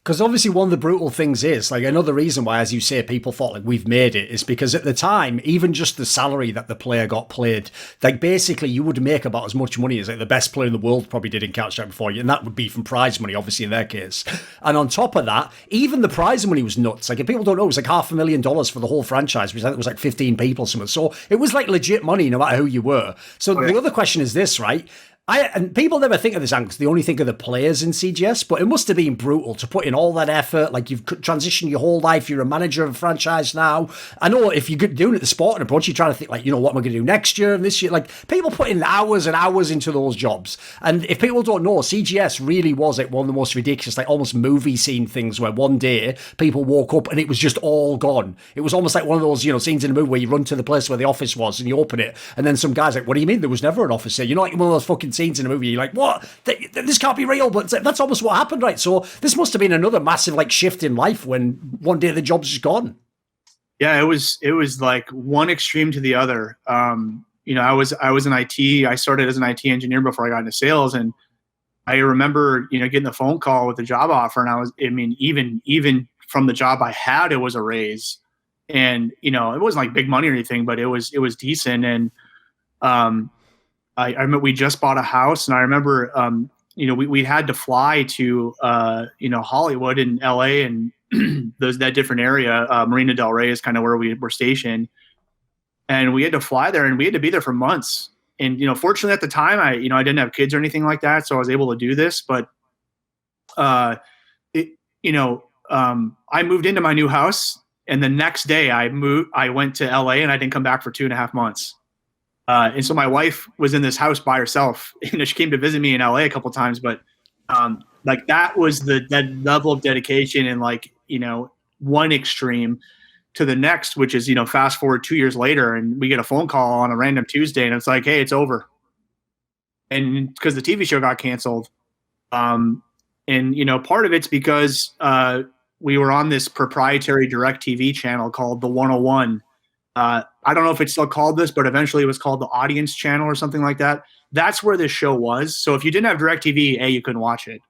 Because obviously one of the brutal things is, like, another reason why, as you say, people thought like we've made it is because at the time, even just the salary that the player got paid, like basically you would make about as much money as like the best player in the world probably did in Counter-Strike before you, and that would be from prize money, obviously in their case. And on top of that, even the prize money was nuts. Like, if people don't know, it was like $500,000 for the whole franchise, which I think was like 15 people or something. So it was like legit money no matter who you were. So the other question is this, right? And people never think of this angle because they only think of the players in CGS, but it must have been brutal to put in all that effort. Like, you've transitioned your whole life. You're a manager of a franchise now. I know if you're doing it the sporting approach, you're trying to think like, what am I going to do next year and this year? Like, people put in hours and hours into those jobs. And if people don't know, CGS really was like one of the most ridiculous, like almost movie scene things where one day people woke up and it was just all gone. It was almost like one of those, scenes in a movie where you run to the place where the office was and you open it. And then some guy's like, what do you mean? There was never an office here. Like one of those fucking scenes in a movie, you're like, what? This can't be real, but that's almost what happened, right? So this must have been another massive like shift in life when one day the job's just gone. Yeah, it was like one extreme to the other. I was in IT. I started as an IT engineer before I got into sales, and I remember getting the phone call with the job offer, and even from the job I had, it was a raise, and it wasn't like big money or anything, but it was decent. And I remember we just bought a house, and I remember, we had to fly to, Hollywood and LA and that different area. Marina Del Rey is kind of where we were stationed, and we had to fly there, and we had to be there for months. And, fortunately at the time I didn't have kids or anything like that, so I was able to do this. But, I moved into my new house, and the next day I went to LA, and I didn't come back for 2.5 months. And so my wife was in this house by herself. She came to visit me in LA a couple of times, but like that was that level of dedication, and like, one extreme to the next, which is, fast forward 2 years later, and we get a phone call on a random Tuesday, and it's like, hey, it's over. And because the TV show got canceled. And, part of it's because we were on this proprietary DirecTV channel called The 101. I don't know if it's still called this, but eventually it was called the Audience Channel or something like that. That's where this show was. So if you didn't have DirecTV, A, you couldn't watch it.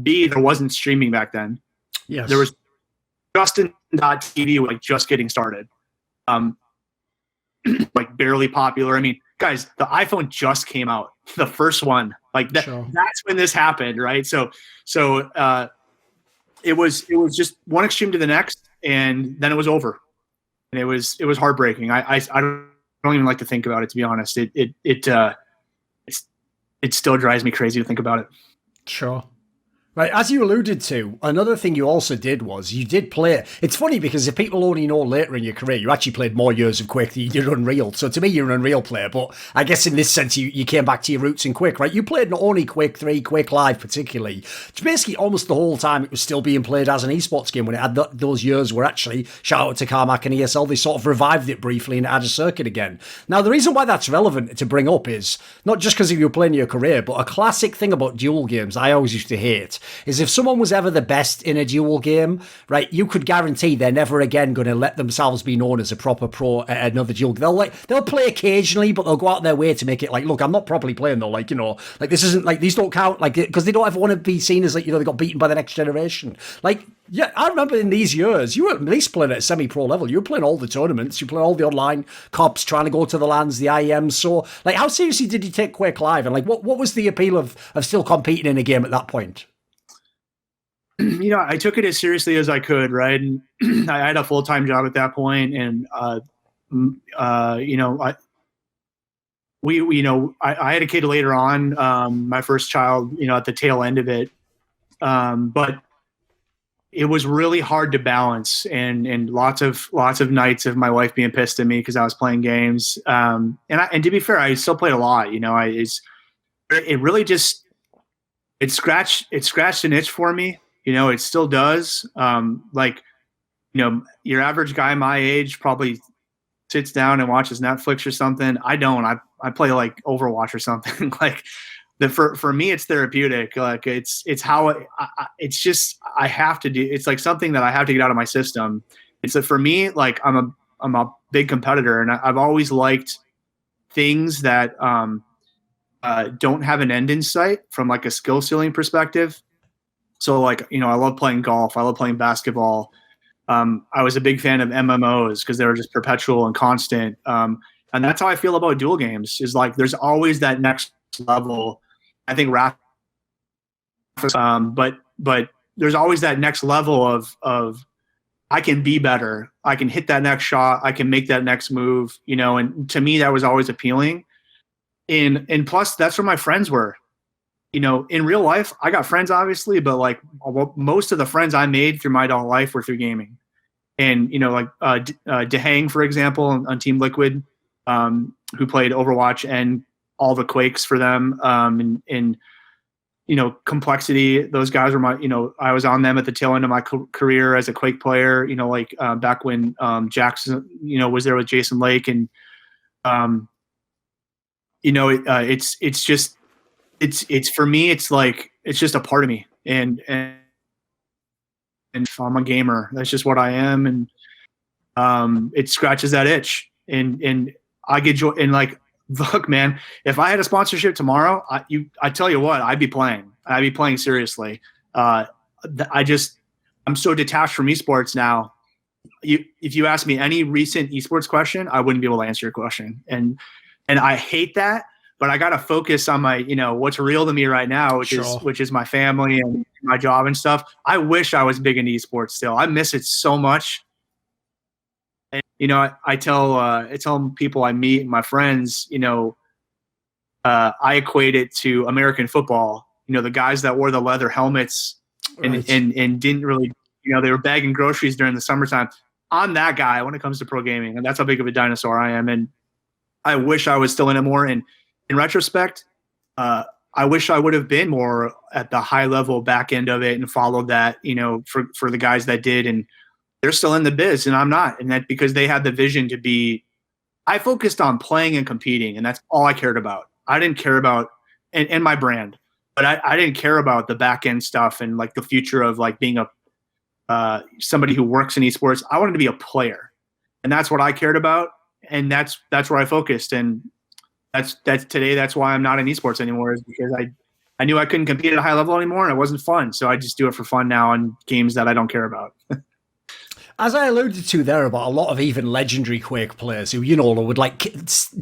B, there wasn't streaming back then. Yes. There was Justin.tv, like just getting started. like barely popular. I mean, guys, the iPhone just came out, the first one. Like that, Sure. that's when this happened, right? So it was just one extreme to the next, and then it was over, and it was heartbreaking. I don't even like to think about it, to be honest. It still drives me crazy to think about it. Sure. Right, as you alluded to, another thing you also did was you did play. It's funny because if people only know later in your career, you actually played more years of Quake than you did Unreal. So to me, you're an Unreal player, but I guess in this sense, you came back to your roots in Quake, right? You played not only Quake 3, Quake Live particularly, basically almost the whole time it was still being played as an esports game when it had those years where actually, shout out to Carmac and ESL, they sort of revived it briefly and added a circuit again. Now, the reason why that's relevant to bring up is not just because you were playing your career, but a classic thing about duel games I always used to hate is if someone was ever the best in a duel game, right, you could guarantee they're never again going to let themselves be known as a proper pro at another duel. They'll play occasionally, but they'll go out their way to make it like, look, I'm not properly playing though. Like, like this isn't like, these don't count, like, because they don't ever want to be seen as like, they got beaten by the next generation. Like, yeah, I remember in these years, you were at least playing at a semi-pro level. You were playing all the tournaments. You played all the online cops, trying to go to the LANs, the IEMs. So, like, how seriously did you take Quake Live? And like, what was the appeal of still competing in a game at that point? I took it as seriously as I could, right? And I had a full-time job at that point, and I had a kid later on, my first child, at the tail end of it, but it was really hard to balance, and lots of nights of my wife being pissed at me because I was playing games, and to be fair, I still played a lot. It really just it scratched an itch for me. It still does. Your average guy my age probably sits down and watches Netflix or something. I don't. I play like Overwatch or something. Like for me, it's therapeutic. Like it's how it's just I have to do. It's like something that I have to get out of my system. It's that for me, like I'm a big competitor, and I've always liked things that don't have an end in sight from like a skill ceiling perspective. So like, I love playing golf. I love playing basketball. I was a big fan of MMOs because they were just perpetual and constant. And that's how I feel about duel games is like, there's always that next level. I think but there's always that next level of I can be better. I can hit that next shot. I can make that next move, and to me, that was always appealing. And plus that's where my friends were. In real life, I got friends, obviously, but like most of the friends I made through my adult life were through gaming. And, DeHang, for example, on Team Liquid, who played Overwatch and all the Quakes for them. And Complexity, those guys were I was on them at the tail end of my career as a Quake player, back when Jackson, was there with Jason Lake. And, it's just, it's for me, it's like, it's just a part of me. And I'm a gamer. That's just what I am. And it scratches that itch. And I get joy. And like, look, man, if I had a sponsorship tomorrow, I tell you what, I'd be playing seriously. I'm so detached from esports now. If you ask me any recent esports question, I wouldn't be able to answer your question. And I hate that. But I got to focus on my, what's real to me right now, which is my family and my job and stuff. I wish I was big into esports still. I miss it so much. And, I tell people I meet, my friends, I equate it to American football. The guys that wore the leather helmets and didn't really, they were bagging groceries during the summertime. I'm that guy when it comes to pro gaming, and that's how big of a dinosaur I am. And I wish I was still in it more. And in retrospect, I wish I would have been more at the high level back end of it and followed that, for the guys that did, and they're still in the biz and I'm not. And that because they had the vision to be, I focused on playing and competing, and that's all I cared about. I didn't care about, and my brand, but I didn't care about the back end stuff and like the future of like being somebody who works in esports. I wanted to be a player, and that's what I cared about. And that's where I focused. And that's today. That's why I'm not in esports anymore, is because I knew I couldn't compete at a high level anymore, and it wasn't fun. So I just do it for fun now on games that I don't care about. As I alluded to there about a lot of even legendary Quake players who, you know, would like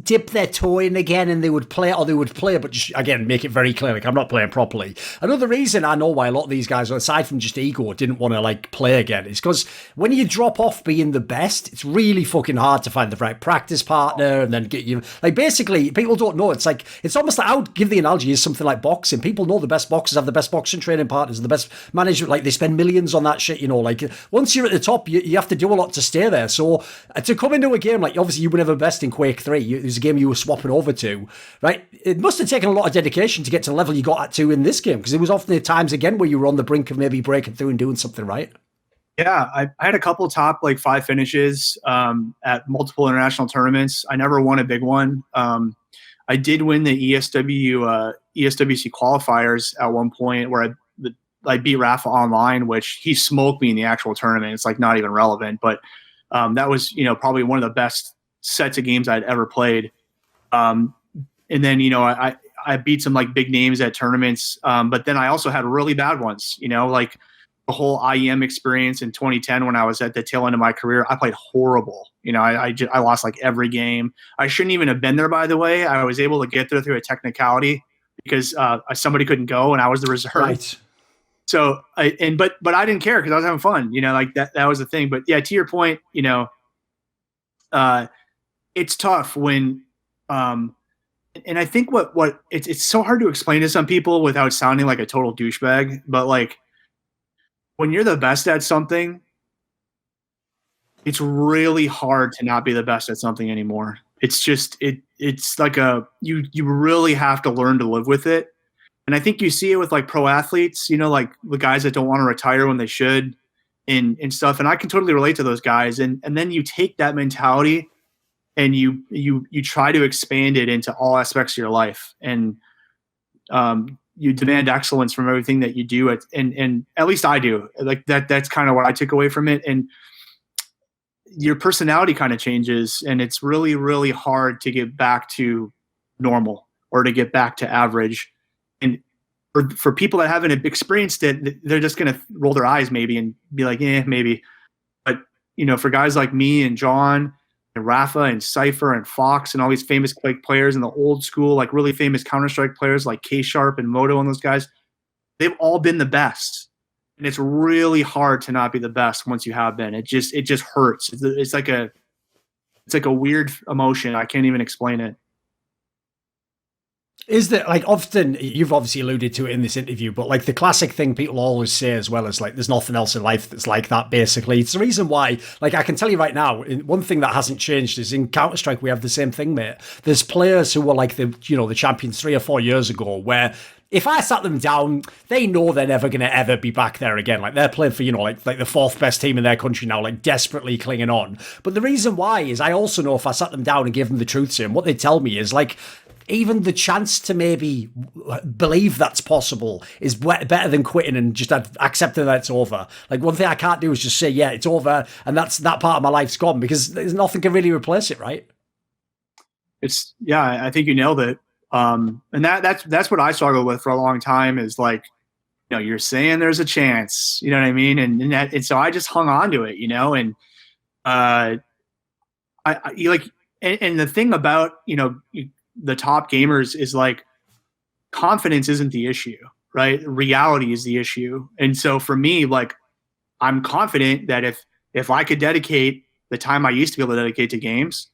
dip their toe in again and they would play, but just, again, make it very clear, like, I'm not playing properly. Another reason I know why a lot of these guys, aside from just ego, didn't want to like play again is because when you drop off being the best, it's really fucking hard to find the right practice partner and then get you, like, basically, people don't know. It's like, it's almost like, I would give the analogy as something like boxing. People know the best boxers have the best boxing training partners, the best management, like, they spend millions on that shit, you know, like, once you're at the top, you have to do a lot to stay there. So to come into a game like, obviously you were never best in Quake 3, it was a game you were swapping over to, right? It must have taken a lot of dedication to get to the level you got at to in this game, because it was often the times again where you were on the brink of maybe breaking through and doing something right. Yeah, I had a couple top like 5 finishes at multiple international tournaments. I never won a big one. I did win the ESWC qualifiers at one point where I beat Rafa online, which he smoked me in the actual tournament. It's like not even relevant, but that was, you know, probably one of the best sets of games I'd ever played. And then, you know, I beat some like big names at tournaments, but then I also had really bad ones, you know, like the whole IEM experience in 2010 when I was at the tail end of my career. I played horrible. You know, I lost like every game. I shouldn't even have been there, by the way. I was able to get there through a technicality because somebody couldn't go and I was the reserve. Right. So but I didn't care because I was having fun, you know, like that was the thing. But yeah, to your point, you know, it's tough when, and I think what it's so hard to explain to some people without sounding like a total douchebag, but like when you're the best at something, it's really hard to not be the best at something anymore. It's just, it's like you really have to learn to live with it. And I think you see it with like pro athletes, you know, like the guys that don't want to retire when they should and stuff. And I can totally relate to those guys. And then you take that mentality and you try to expand it into all aspects of your life. And you demand excellence from everything that you do. And at least I do. Like that's kind of what I took away from it. And your personality kind of changes. And it's really, really hard to get back to normal or to get back to average. And for people that haven't experienced it, they're just going to roll their eyes maybe and be like, maybe. But, you know, for guys like me and John and Rafa and Cypher and Fox and all these famous Quake players and the old school, like really famous Counter-Strike players like K-Sharp and Moto and those guys, they've all been the best. And it's really hard to not be the best once you have been. It just hurts. It's like a weird emotion. I can't even explain it. Is that, like, often, you've obviously alluded to it in this interview, but like the classic thing people always say as well is like, there's nothing else in life that's like that, basically. It's the reason why, like, I can tell you right now, one thing that hasn't changed is in Counter-Strike, we have the same thing, mate. There's players who were like the champions 3 or 4 years ago where if I sat them down, they know they're never going to ever be back there again. Like, they're playing for, you know, like the 4th best team in their country now, like desperately clinging on. But the reason why is I also know if I sat them down and gave them the truth serum, what they tell me is like, even the chance to maybe believe that's possible is better than quitting and just accepting that it's over. Like, one thing I can't do is just say, yeah, it's over, and that part of my life's gone, because there's nothing can really replace it, right? I think you nailed it. And that's what I struggled with for a long time is like, you know, you're saying there's a chance, you know what I mean? And so I just hung on to it, you know, and and the thing about, you know, the top gamers is like confidence isn't the issue, right? Reality is the issue. And so for me, like, I'm confident that if I could dedicate the time I used to be able to dedicate to games,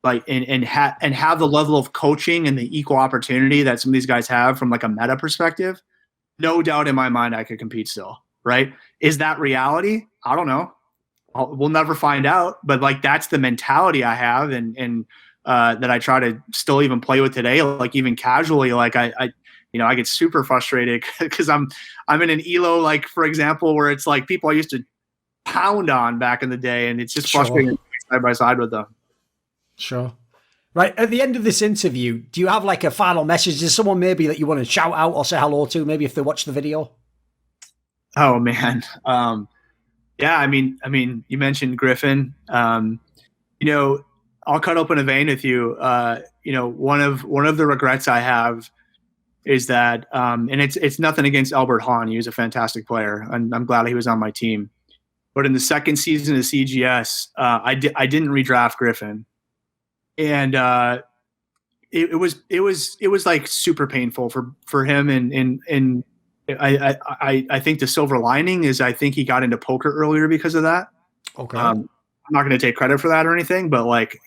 like, and have the level of coaching and the equal opportunity that some of these guys have from like a meta perspective, no doubt in my mind I could compete still, right? Is that reality? I don't know. We'll never find out. But like, that's the mentality I have, and that I try to still even play with today, like even casually. Like I get super frustrated because I'm in an elo, like, for example, where it's like people I used to pound on back in the day, and it's just frustrating side by side with them. Sure. Right. At the end of this interview, do you have like a final message? Is someone maybe that you want to shout out or say hello to, maybe if they watch the video? Oh man. Yeah, I mean, you mentioned Griffin. You know, I'll cut open a vein with you. You know, one of the regrets I have is that, and it's nothing against Albert Hahn. He was a fantastic player, and I'm glad he was on my team. But in the second season of CGS, I didn't redraft Griffin, and it was like super painful for him. And I think the silver lining is I think he got into poker earlier because of that. Okay. I'm not going to take credit for that or anything, but like,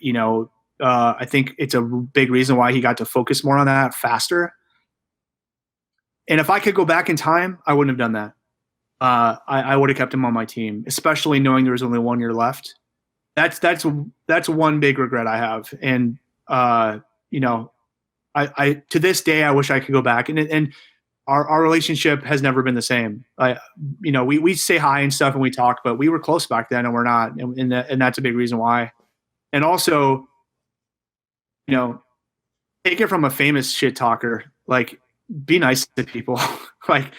I think it's a big reason why he got to focus more on that faster. And if I could go back in time, I wouldn't have done that. I would have kept him on my team, especially knowing there was only 1 year left. That's one big regret I have. And, I to this day, I wish I could go back and our relationship has never been the same. We say hi and stuff and we talk, but we were close back then and we're not. And that's a big reason why. And also, take it from a famous shit talker, like be nice to people. Like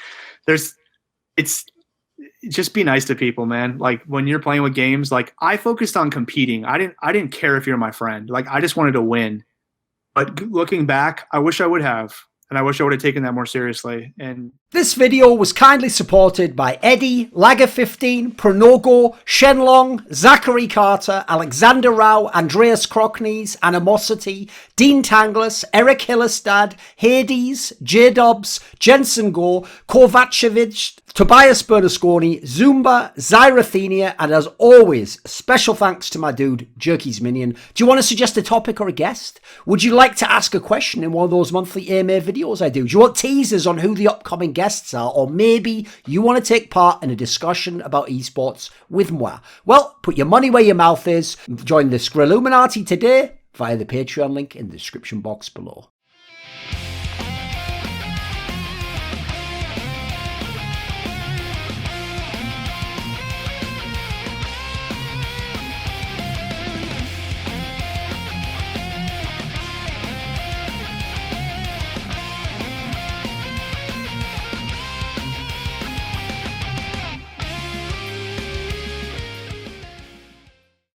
just be nice to people, man. Like when you're playing with games, like I focused on competing. I didn't care if you're my friend. Like I just wanted to win. But looking back, I wish I would have. And I wish I would have taken that more seriously. And this video was kindly supported by Eddie, Lager15, Pronogo, Shenlong, Zachary Carter, Alexander Rao, Andreas Kroknes, Animosity, Dean Tanglis, ErikHillestad, Hades, J-Dobbs, Jensen Go, Kovacevic, Tobias Bernasconi, Zumba, Zyrathenia, and as always, special thanks to my dude, Jerky's Minion. Do you want to suggest a topic or a guest? Would you like to ask a question in one of those monthly AMA videos I do? Do you want teasers on who the upcoming guests are? Or maybe you want to take part in a discussion about esports with moi? Well, put your money where your mouth is. Join the Skrilluminati today via the Patreon link in the description box below.